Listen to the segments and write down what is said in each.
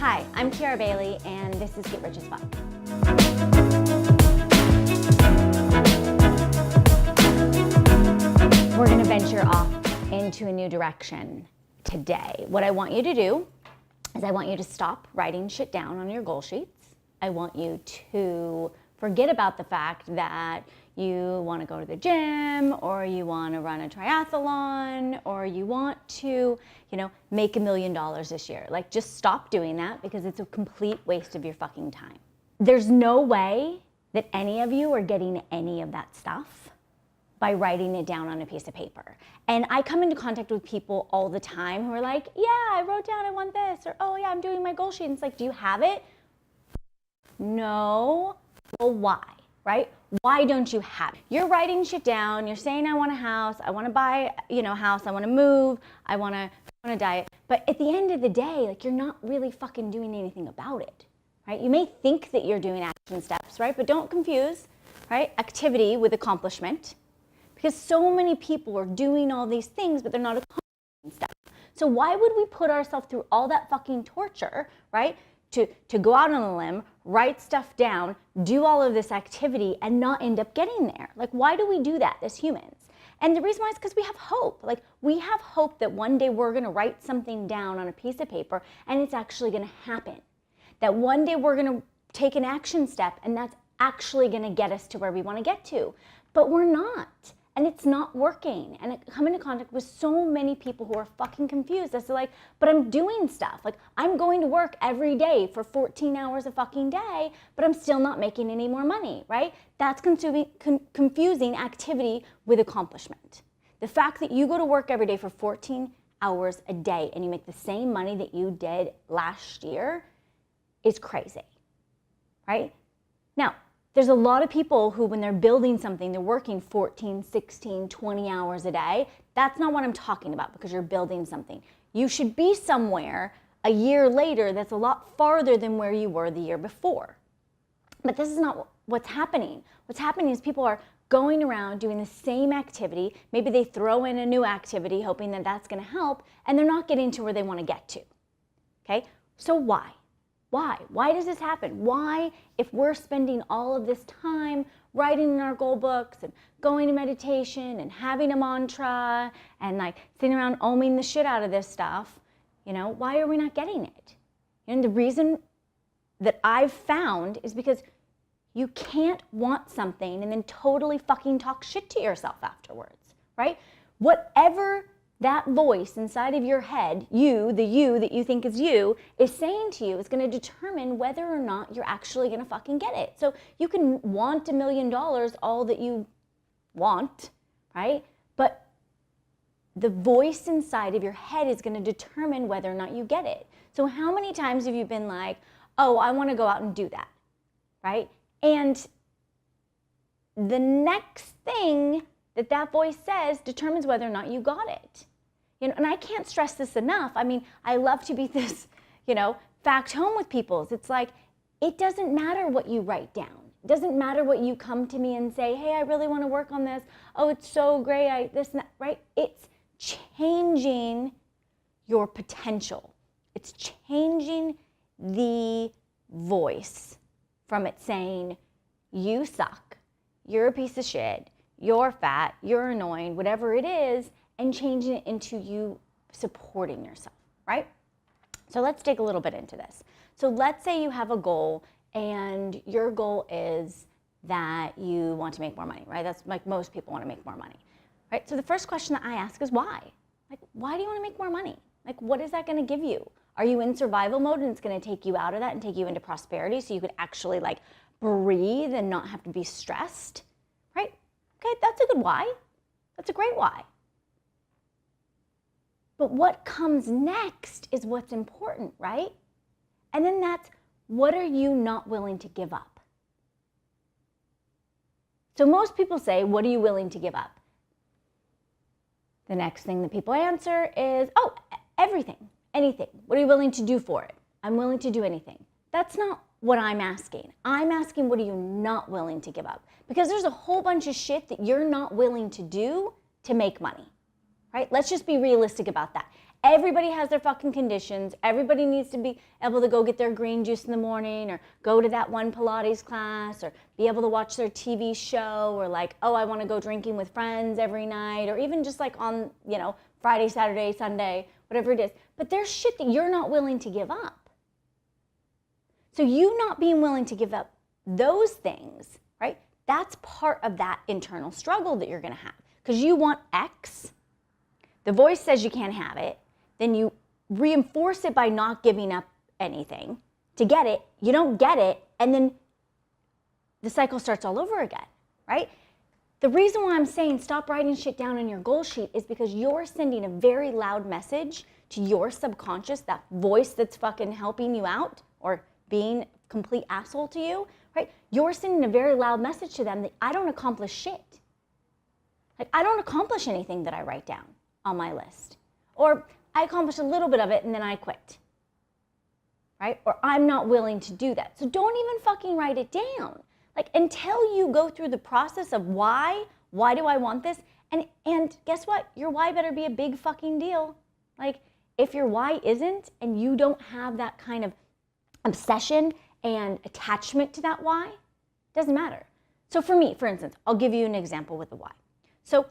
Hi, I'm Kiara Bailey, and this is Getrichasfuck. We're gonna venture off into a new direction today. What I want you to do is I want you to stop writing shit down on your goal sheets. I want you to forget about the fact that you want to go to the gym, or you want to run a triathlon, or you want to, make $1 million this year. Like, just stop doing that, because it's a complete waste of your fucking time. There's no way that any of you are getting any of that stuff by writing it down on a piece of paper. And I come into contact with people all the time who are like, yeah, I wrote down I want this, or oh yeah, I'm doing my goal sheet. And it's like, do you have it? No. Well, why, right? Why don't you have it? You're writing shit down. You're saying, I want a house. I want to buy, a house. I want to move. I want to diet. But at the end of the day, like, you're not really fucking doing anything about it, right? You may think that you're doing action steps, right? But don't confuse, right, activity with accomplishment, because so many people are doing all these things, but they're not accomplishing stuff. So why would we put ourselves through all that fucking torture, right? To go out on a limb, write stuff down, do all of this activity, and not end up getting there? Like, why do we do that as humans? And the reason why is because we have hope. Like, we have hope that one day we're gonna write something down on a piece of paper and it's actually gonna happen. That one day we're gonna take an action step and that's actually gonna get us to where we wanna get to. But we're not. And it's not working. And I come into contact with so many people who are fucking confused as to, like, but I'm doing stuff. Like, I'm going to work every day for 14 hours a fucking day, but I'm still not making any more money, right? That's confusing activity with accomplishment. The fact that you go to work every day for 14 hours a day and you make the same money that you did last year is crazy, right? Now, there's a lot of people who, when they're building something, they're working 14, 16, 20 hours a day. That's not what I'm talking about, because you're building something. You should be somewhere a year later that's a lot farther than where you were the year before. But this is not what's happening. What's happening is people are going around doing the same activity. Maybe they throw in a new activity hoping that that's going to help, and they're not getting to where they want to get to. Okay? So why? Why? Why does this happen? Why, if we're spending all of this time writing in our goal books and going to meditation and having a mantra and like sitting around oming the shit out of this stuff, why are we not getting it? And the reason that I've found is because you can't want something and then totally fucking talk shit to yourself afterwards, right? Whatever that voice inside of your head, the you that you think is you, is saying to you is going to determine whether or not you're actually going to fucking get it. So you can want $1 million all that you want, right? But the voice inside of your head is going to determine whether or not you get it. So how many times have you been like, oh, I want to go out and do that, right? And the next thing that voice says determines whether or not you got it. And I can't stress this enough. I mean, I love to be this, fact home with people. It's like, it doesn't matter what you write down. It doesn't matter what you come to me and say, hey, I really want to work on this. Oh, it's so great, this and that, right? It's changing your potential. It's changing the voice from it saying, you suck, you're a piece of shit, you're fat, you're annoying, whatever it is, and changing it into you supporting yourself, right? So let's dig a little bit into this. So let's say you have a goal and your goal is that you want to make more money, right? That's like most people want to make more money, right? So the first question that I ask is why? Like, why do you want to make more money? Like, what is that going to give you? Are you in survival mode and it's going to take you out of that and take you into prosperity so you could actually like breathe and not have to be stressed, right? Okay, that's a good why. That's a great why. But what comes next is what's important, right? And then that's, what are you not willing to give up? So most people say, what are you willing to give up? The next thing that people answer is, oh, everything, anything. What are you willing to do for it? I'm willing to do anything. That's not what I'm asking. I'm asking, what are you not willing to give up? Because there's a whole bunch of shit that you're not willing to do to make money. Right? Let's just be realistic about that. Everybody has their fucking conditions. Everybody needs to be able to go get their green juice in the morning, or go to that one Pilates class, or be able to watch their TV show, or like, oh, I want to go drinking with friends every night, or even just like on, Friday, Saturday, Sunday, whatever it is. But there's shit that you're not willing to give up. So you not being willing to give up those things, right? That's part of that internal struggle that you're going to have, because you want X. The voice says you can't have it. Then you reinforce it by not giving up anything to get it. You don't get it. And then the cycle starts all over again, right? The reason why I'm saying stop writing shit down on your goal sheet is because you're sending a very loud message to your subconscious, that voice that's fucking helping you out or being a complete asshole to you, right? You're sending a very loud message to them that I don't accomplish shit. Like, I don't accomplish anything that I write down on my list. Or I accomplish a little bit of it and then I quit, right? Or I'm not willing to do that. So don't even fucking write it down. Like, until you go through the process of why do I want this? And guess what? Your why better be a big fucking deal. Like, if your why isn't, and you don't have that kind of obsession and attachment to that why, it doesn't matter. So for me, for instance, I'll give you an example with the why. So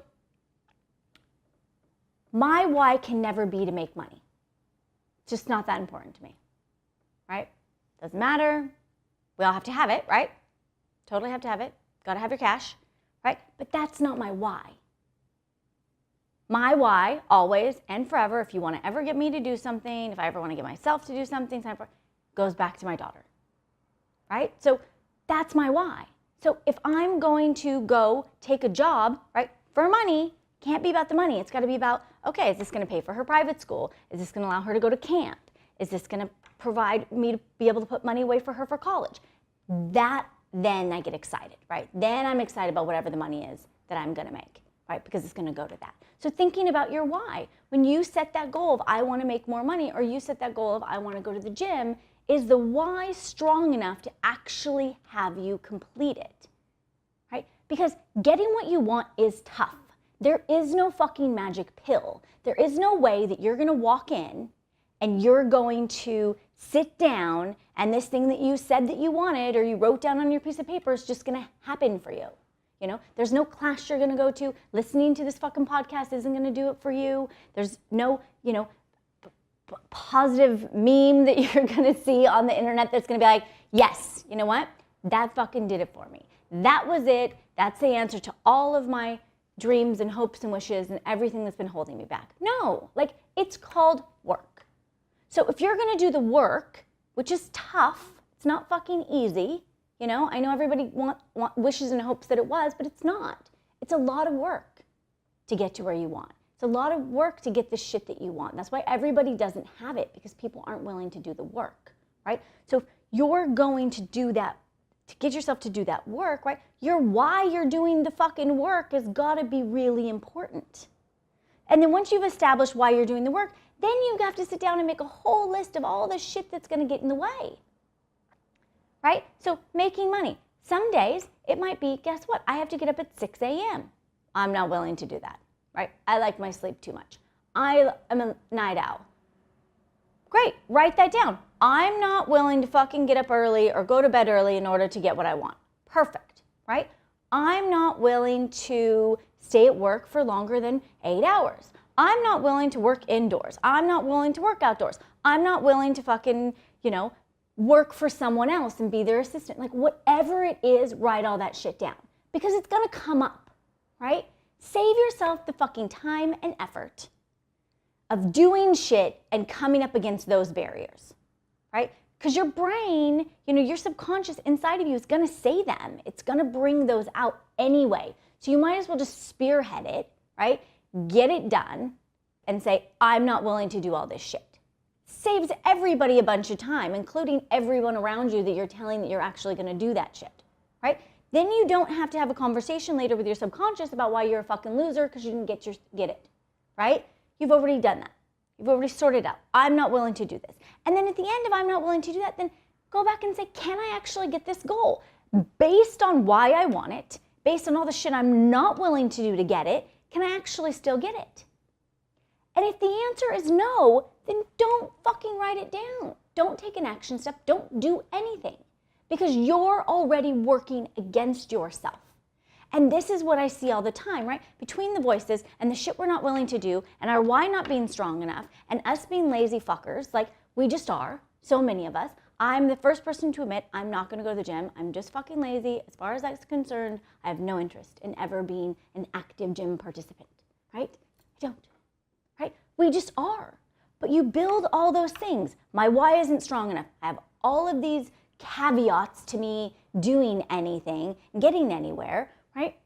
my why can never be to make money. It's just not that important to me, right? Doesn't matter. We all have to have it, right? Totally have to have it. Got to have your cash, right? But that's not my why. My why, always and forever, if you want to ever get me to do something, if I ever want to get myself to do something, goes back to my daughter, right? So that's my why. So if I'm going to go take a job, right, for money, can't be about the money. It's got to be about, okay, is this going to pay for her private school? Is this going to allow her to go to camp? Is this going to provide me to be able to put money away for her for college? Then I get excited, right? Then I'm excited about whatever the money is that I'm going to make, right? Because it's going to go to that. So thinking about your why, when you set that goal of I want to make more money, or you set that goal of I want to go to the gym, is the why strong enough to actually have you complete it, right? Because getting what you want is tough. There is no fucking magic pill. There is no way that you're going to walk in and you're going to sit down and this thing that you said that you wanted or you wrote down on your piece of paper is just going to happen for you. There's no class you're going to go to. Listening to this fucking podcast isn't going to do it for you. There's no, positive meme that you're going to see on the internet that's going to be like, yes, you know what? That fucking did it for me. That was it. That's the answer to all of my dreams and hopes and wishes and everything that's been holding me back. No, it's called work. So if you're going to do the work, which is tough, it's not fucking easy. I know everybody wishes and hopes that it was, but it's not. It's a lot of work to get to where you want. It's a lot of work to get the shit that you want. That's why everybody doesn't have it, because people aren't willing to do the work, right? So if you're going to do that, to get yourself to do that work, right? Your why you're doing the fucking work has got to be really important. And then once you've established why you're doing the work, then you have to sit down and make a whole list of all the shit that's going to get in the way, right? So making money. Some days it might be, guess what? I have to get up at 6 a.m. I'm not willing to do that, right? I like my sleep too much. I am a night owl. Great, write that down. I'm not willing to fucking get up early or go to bed early in order to get what I want. Perfect, right? I'm not willing to stay at work for longer than 8 hours. I'm not willing to work indoors. I'm not willing to work outdoors. I'm not willing to fucking, work for someone else and be their assistant. Like, whatever it is, write all that shit down, because it's gonna come up, right? Save yourself the fucking time and effort of doing shit and coming up against those barriers, right? Because your brain, your subconscious inside of you is gonna say them. It's gonna bring those out anyway. So you might as well just spearhead it, right? Get it done and say, I'm not willing to do all this shit. Saves everybody a bunch of time, including everyone around you that you're telling that you're actually gonna do that shit, right? Then you don't have to have a conversation later with your subconscious about why you're a fucking loser because you didn't get it, right? You've already done that. You've already sorted out. I'm not willing to do this. And then at the end of I'm not willing to do that, then go back and say, can I actually get this goal? Based on why I want it, based on all the shit I'm not willing to do to get it, can I actually still get it? And if the answer is no, then don't fucking write it down. Don't take an action step. Don't do anything because you're already working against yourself. And this is what I see all the time, right? Between the voices and the shit we're not willing to do and our why not being strong enough and us being lazy fuckers, like we just are, so many of us. I'm the first person to admit I'm not gonna go to the gym. I'm just fucking lazy. As far as that's concerned, I have no interest in ever being an active gym participant, right? I don't, right? We just are. But you build all those things. My why isn't strong enough. I have all of these caveats to me doing anything, getting anywhere, right?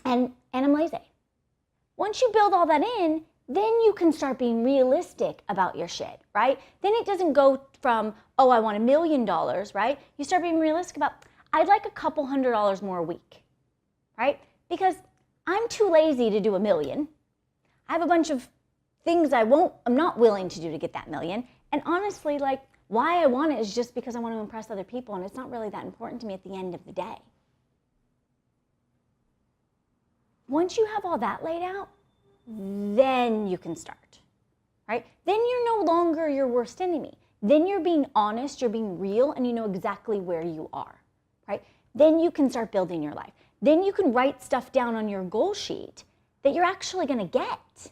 And I'm lazy. Once you build all that in, then you can start being realistic about your shit, right? Then it doesn't go from, oh, I want $1 million, right? You start being realistic about, I'd like a couple $100 more a week, right? Because I'm too lazy to do $1 million. I have a bunch of things I'm not willing to do to get that $1 million. And honestly, like, why I want it is just because I want to impress other people, and it's not really that important to me at the end of the day. Once you have all that laid out, then you can start, right? Then you're no longer your worst enemy. Then you're being honest, you're being real, and you know exactly where you are, right? Then you can start building your life. Then you can write stuff down on your goal sheet that you're actually gonna get.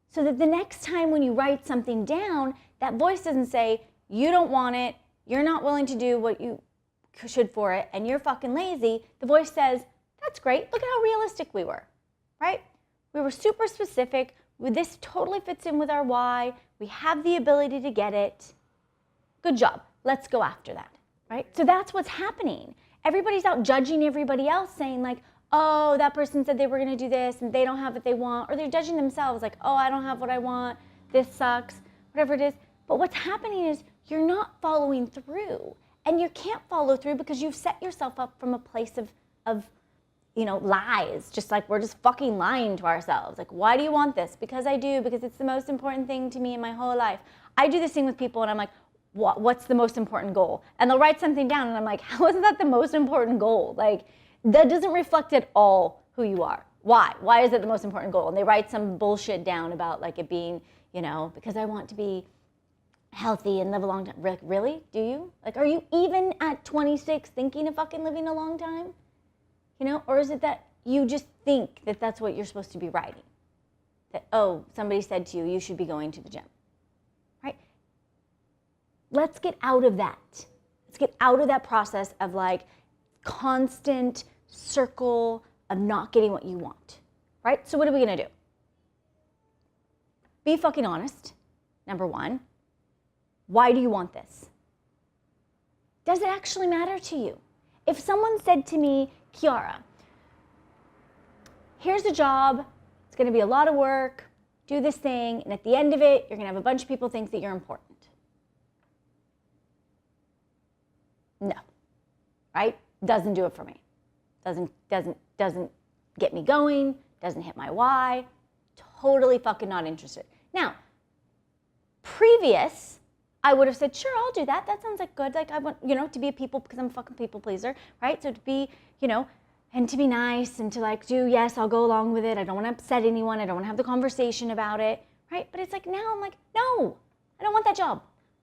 So that the next time when you write something down, that voice doesn't say, you don't want it, you're not willing to do what you should for it, and you're fucking lazy. The voice says, that's great, look at how realistic we were, right? We were super specific. This totally fits in with our why. We have the ability to get it. Good job. Let's go after that, right? So that's what's happening. Everybody's out judging everybody else saying like, oh, that person said they were going to do this and they don't have what they want. Or they're judging themselves like, oh, I don't have what I want. This sucks, whatever it is. But what's happening is you're not following through. And you can't follow through because you've set yourself up from a place of lies, just like we're just fucking lying to ourselves. Like, why do you want this? Because I do, because it's the most important thing to me in my whole life. I do this thing with people and I'm like, what's the most important goal? And they'll write something down and I'm like, how is that the most important goal? Like, that doesn't reflect at all who you are. Why? Why is it the most important goal? And they write some bullshit down about like it being, because I want to be healthy and live a long time. Like, really? Do you? Like, are you even at 26 thinking of fucking living a long time? Or is it that you just think that that's what you're supposed to be writing? That, oh, somebody said to you, you should be going to the gym, right? Let's get out of that. Let's get out of that process of like constant circle of not getting what you want, right? So what are we gonna do? Be fucking honest, number one. Why do you want this? Does it actually matter to you? If someone said to me, Kiara, here's a job, it's gonna be a lot of work, do this thing, and at the end of it, you're gonna have a bunch of people think that you're important. No, right? Doesn't do it for me. Doesn't get me going, doesn't hit my why, totally fucking not interested. Now, previous, I would have said, sure, I'll do that. That sounds like good. Like I want, to be a people, because I'm a fucking people pleaser, right? So to be, and to be nice and to like do, yes, I'll go along with it. I don't want to upset anyone. I don't want to have the conversation about it, right? But it's like now I'm like, no, I don't want that job.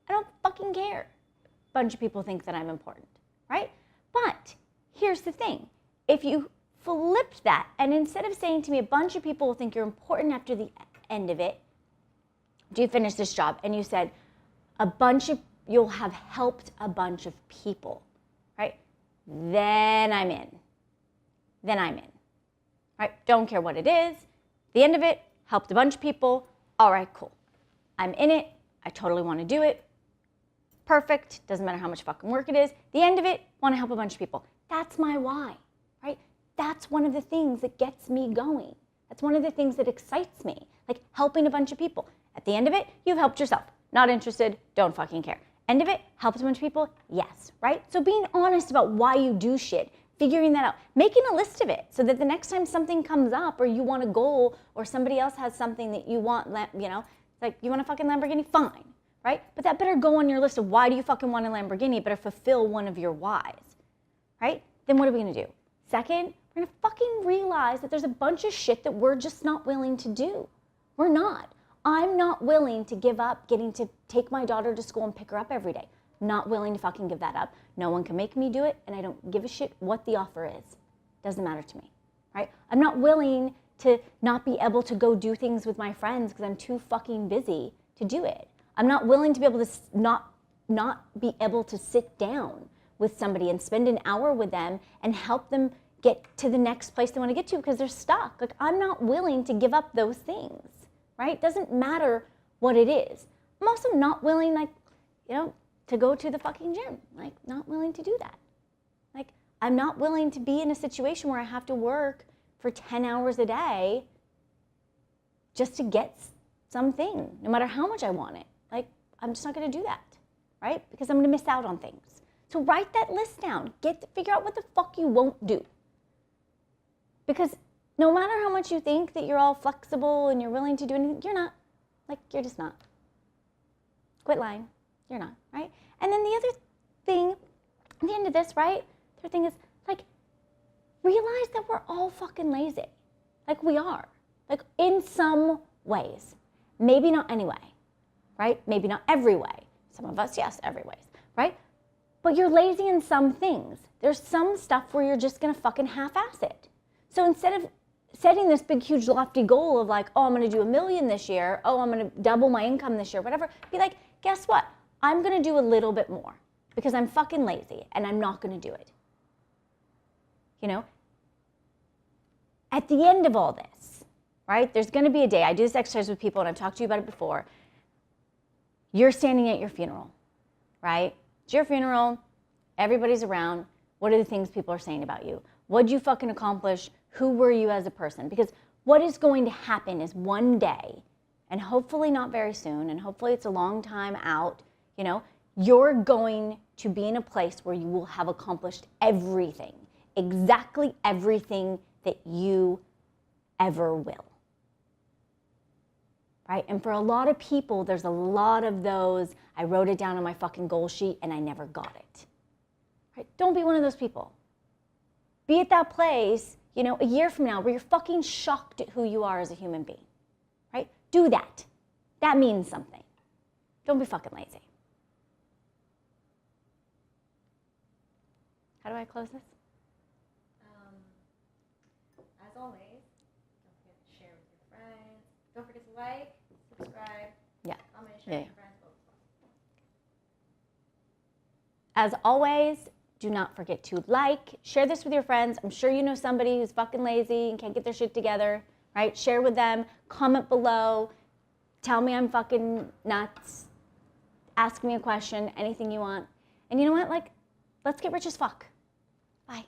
I don't fucking care. A bunch of people think that I'm important, right? But here's the thing. If you flipped that and instead of saying to me, a bunch of people will think you're important after the end of it, do you finish this job? And you said, you'll have helped a bunch of people, right? Then I'm in. Right? Don't care what it is. At the end of it, helped a bunch of people. All right, cool. I'm in it. I totally want to do it. Perfect. Doesn't matter how much fucking work it is. The end of it, want to help a bunch of people. That's my why, right? That's one of the things that gets me going. That's one of the things that excites me, like helping a bunch of people. At the end of it, you've helped yourself. Not interested, don't fucking care. End of it, helped a bunch of people, yes, right? So being honest about why you do shit, figuring that out, making a list of it so that the next time something comes up or you want a goal or somebody else has something that you want, like you want a fucking Lamborghini, fine, right? But that better go on your list of why do you fucking want a Lamborghini, better fulfill one of your whys, right? Then what are we gonna do? Second, we're gonna fucking realize that there's a bunch of shit that we're just not willing to do. We're not. I'm not willing to give up getting to take my daughter to school and pick her up every day. Not willing to fucking give that up. No one can make me do it, and I don't give a shit what the offer is. Doesn't matter to me, right? I'm not willing to not be able to go do things with my friends because I'm too fucking busy to do it. I'm not willing to be able to not be able to sit down with somebody and spend an hour with them and help them get to the next place they want to get to because they're stuck. Like, I'm not willing to give up those things, right? Doesn't matter what it is. I'm also not willing, like, to go to the fucking gym. Like, not willing to do that. Like, I'm not willing to be in a situation where I have to work for 10 hours a day just to get something, no matter how much I want it. Like, I'm just not going to do that, right? Because I'm going to miss out on things. So write that list down. Figure out what the fuck you won't do. Because no matter how much you think that you're all flexible and you're willing to do anything, you're not. Like, you're just not. Quit lying. You're not, right? And then the other thing, at the end of this, right? The other thing is, like, realize that we're all fucking lazy. Like, we are. Like, in some ways. Maybe not any way, right? Maybe not every way. Some of us, yes, every way, right? But you're lazy in some things. There's some stuff where you're just gonna fucking half-ass it. So instead of setting this big, huge, lofty goal of like, oh, I'm gonna do $1 million this year, oh, I'm gonna double my income this year, whatever, be like, guess what? I'm gonna do a little bit more because I'm fucking lazy and I'm not gonna do it. At the end of all this, right, there's gonna be a day, I do this exercise with people and I've talked to you about it before, you're standing at your funeral, right? It's your funeral, everybody's around. What are the things people are saying about you? What'd you fucking accomplish? Who were you as a person? Because what is going to happen is one day, and hopefully not very soon, and hopefully it's a long time out, you're going to be in a place where you will have accomplished everything, exactly everything that you ever will. Right? And for a lot of people, there's a lot of those, I wrote it down on my fucking goal sheet and I never got it. Right? Don't be one of those people. Be at that place, a year from now where you're fucking shocked at who you are as a human being. Right? Do that. That means something. Don't be fucking lazy. How do I close this? As always, don't forget to share with your friends. Don't forget to like, subscribe, comment, share with your friends. As always, do not forget to share this with your friends. I'm sure you know somebody who's fucking lazy and can't get their shit together, right? Share with them, comment below, tell me I'm fucking nuts, ask me a question, anything you want. And you know what? Let's get rich as fuck. Bye.